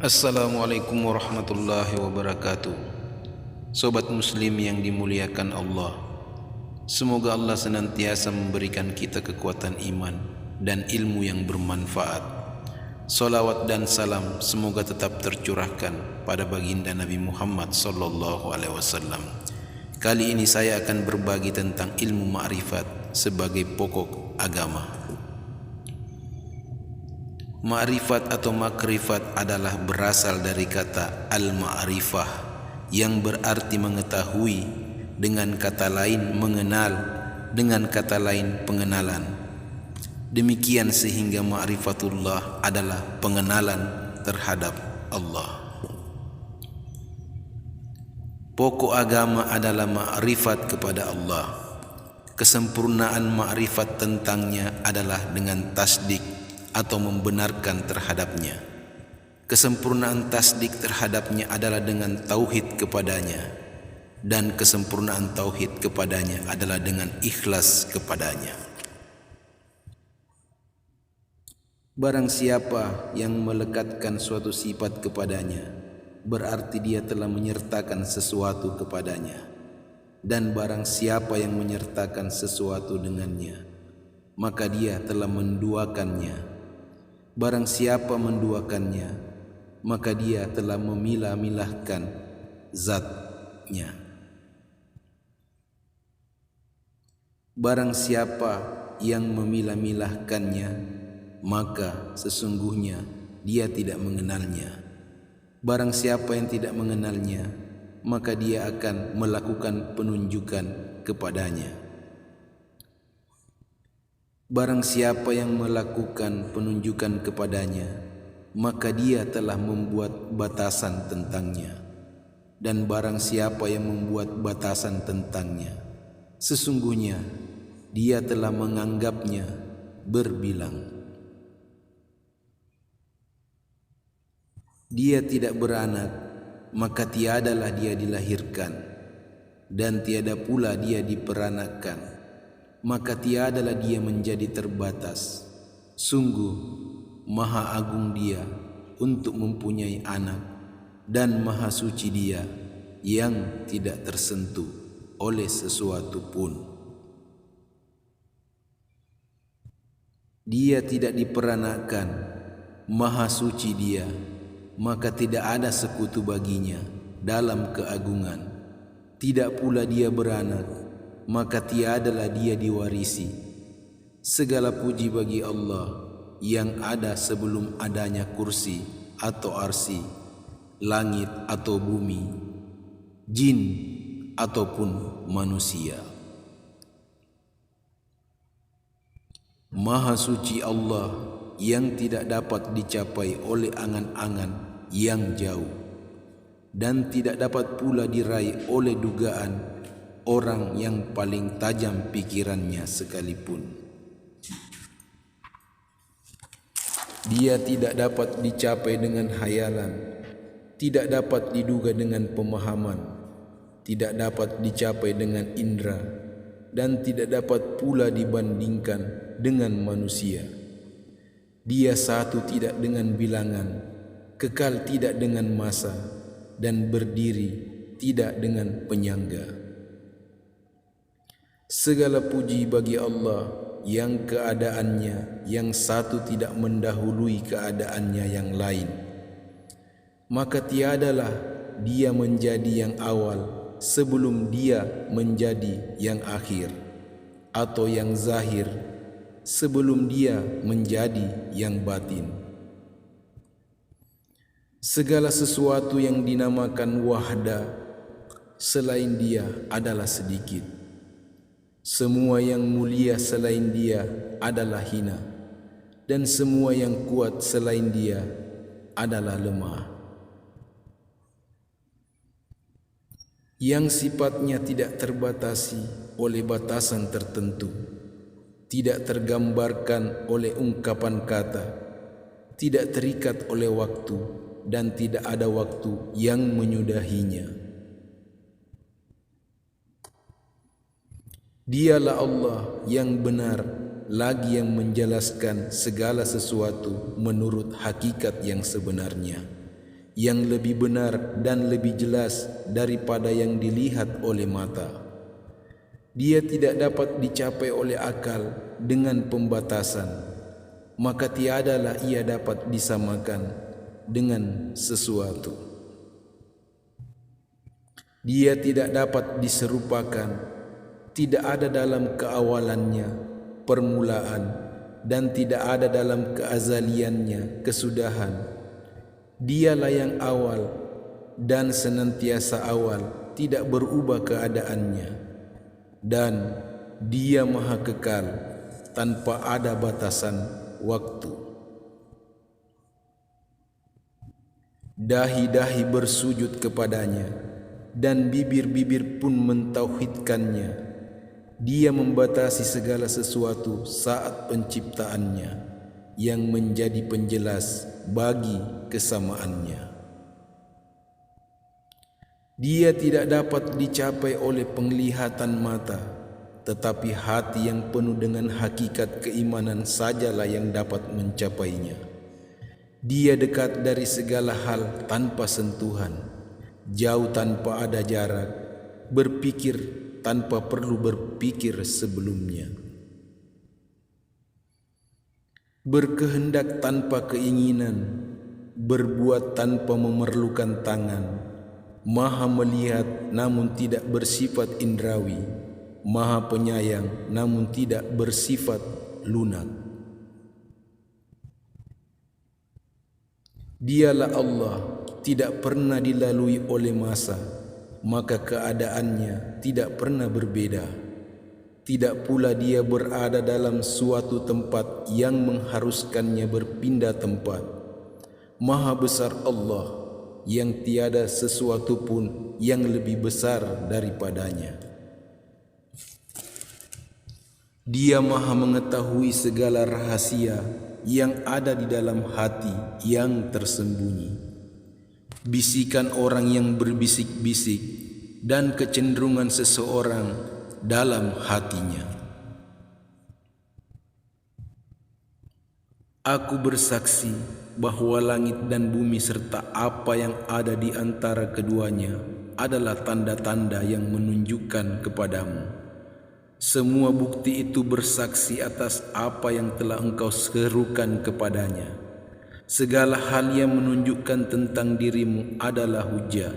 Assalamualaikum warahmatullahi wabarakatuh. Sobat muslim yang dimuliakan Allah, semoga Allah senantiasa memberikan kita kekuatan iman dan ilmu yang bermanfaat. Salawat dan salam semoga tetap tercurahkan pada baginda Nabi Muhammad SAW. Kali ini saya akan berbagi tentang ilmu ma'rifat sebagai pokok agama. Ma'rifat atau makrifat adalah berasal dari kata al-ma'rifah yang berarti mengetahui, dengan kata lain mengenal, dengan kata lain pengenalan. Demikian sehingga ma'rifatullah adalah pengenalan terhadap Allah. Pokok agama adalah ma'rifat kepada Allah. Kesempurnaan ma'rifat tentangnya adalah dengan tasdik atau membenarkan terhadapnya. Kesempurnaan tasdik terhadapnya adalah dengan tauhid kepadanya, dan kesempurnaan tauhid kepadanya adalah dengan ikhlas kepadanya. Barang siapa yang melekatkan suatu sifat kepadanya, berarti dia telah menyertakan sesuatu kepadanya. Dan barang siapa yang menyertakan sesuatu dengannya, maka dia telah menduakannya. Barang siapa menduakannya, maka dia telah memilah-milahkan zatnya. Barang siapa yang memilah-milahkannya, maka sesungguhnya dia tidak mengenalnya. Barang siapa yang tidak mengenalnya, maka dia akan melakukan penunjukan kepadanya. Barang siapa yang melakukan penunjukan kepadanya, maka dia telah membuat batasan tentangnya. Dan barang siapa yang membuat batasan tentangnya, sesungguhnya dia telah menganggapnya berbilang. Dia tidak beranak, maka tiadalah dia dilahirkan, dan tiada pula dia diperanakkan, maka tiadalah dia menjadi terbatas. Sungguh maha agung dia untuk mempunyai anak, dan maha suci dia yang tidak tersentuh oleh sesuatu pun. Dia tidak diperanakkan, maha suci dia, maka tidak ada sekutu baginya dalam keagungan. Tidak pula dia beranak, maka tiadalah dia diwarisi. Segala puji bagi Allah yang ada sebelum adanya kursi atau arsy, langit atau bumi, jin ataupun manusia. Maha suci Allah yang tidak dapat dicapai oleh angan-angan yang jauh, dan tidak dapat pula diraih oleh dugaan orang yang paling tajam pikirannya sekalipun. Dia tidak dapat dicapai dengan hayalan, tidak dapat diduga dengan pemahaman, tidak dapat dicapai dengan indera, dan tidak dapat pula dibandingkan dengan manusia. Dia satu tidak dengan bilangan, kekal tidak dengan masa, dan berdiri tidak dengan penyangga. Segala puji bagi Allah yang keadaannya yang satu tidak mendahului keadaannya yang lain. Maka tiadalah dia menjadi yang awal sebelum dia menjadi yang akhir, atau yang zahir sebelum dia menjadi yang batin. Segala sesuatu yang dinamakan wahda selain dia adalah sedikit. Semua yang mulia selain dia adalah hina, dan semua yang kuat selain dia adalah lemah. Yang sifatnya tidak terbatasi oleh batasan tertentu, tidak tergambarkan oleh ungkapan kata, tidak terikat oleh waktu, dan tidak ada waktu yang menyudahinya. Dialah Allah yang benar, lagi yang menjelaskan segala sesuatu menurut hakikat yang sebenarnya, yang lebih benar dan lebih jelas daripada yang dilihat oleh mata. Dia tidak dapat dicapai oleh akal dengan pembatasan, maka tiadalah ia dapat disamakan dengan sesuatu. Dia tidak dapat diserupakan, tidak ada dalam keawalannya permulaan, dan tidak ada dalam keazaliannya kesudahan. Dialah yang awal dan senantiasa awal, tidak berubah keadaannya, dan Dia maha kekal tanpa ada batasan waktu. Dahi-dahi bersujud kepadanya dan bibir-bibir pun mentauhidkannya. Dia membatasi segala sesuatu saat penciptaannya, yang menjadi penjelas bagi kesamaannya. Dia tidak dapat dicapai oleh penglihatan mata, tetapi hati yang penuh dengan hakikat keimanan sajalah yang dapat mencapainya. Dia dekat dari segala hal tanpa sentuhan, jauh tanpa ada jarak, berpikir tanpa perlu berpikir sebelumnya, berkehendak tanpa keinginan, berbuat tanpa memerlukan tangan, maha melihat namun tidak bersifat indrawi, maha penyayang namun tidak bersifat lunak. Dialah Allah, tidak pernah dilalui oleh masa, maka keadaannya tidak pernah berbeda. Tidak pula dia berada dalam suatu tempat yang mengharuskannya berpindah tempat. Maha besar Allah, yang tiada sesuatu pun yang lebih besar daripadanya. Dia maha mengetahui segala rahasia yang ada di dalam hati yang tersembunyi, bisikan orang yang berbisik-bisik, dan kecenderungan seseorang dalam hatinya. Aku bersaksi bahwa langit dan bumi serta apa yang ada di antara keduanya adalah tanda-tanda yang menunjukkan kepadamu. Semua bukti itu bersaksi atas apa yang telah engkau serukan kepadanya. Segala hal yang menunjukkan tentang dirimu adalah hujah,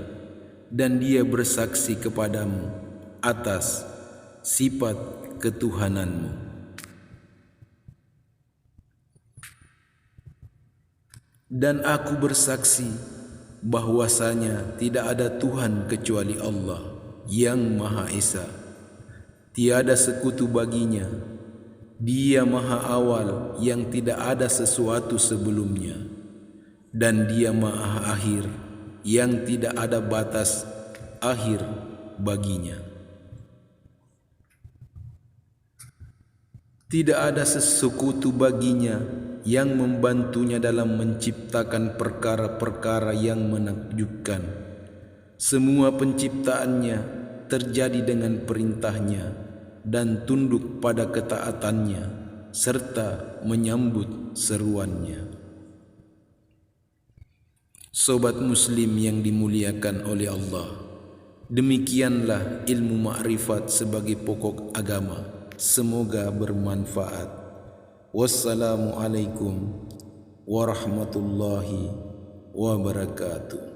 dan dia bersaksi kepadamu atas sifat ketuhananmu. Dan aku bersaksi bahwasanya tidak ada Tuhan kecuali Allah yang Maha Esa. Tiada sekutu baginya. Dia maha awal yang tidak ada sesuatu sebelumnya, dan Dia maha akhir yang tidak ada batas akhir baginya. Tidak ada sekutu baginya yang membantunya dalam menciptakan perkara-perkara yang menakjubkan. Semua penciptaannya terjadi dengan perintahnya dan tunduk pada ketaatannya serta menyambut seruannya. Sobat muslim yang dimuliakan oleh Allah, demikianlah ilmu ma'rifat sebagai pokok agama. Semoga bermanfaat. Wassalamualaikum warahmatullahi wabarakatuh.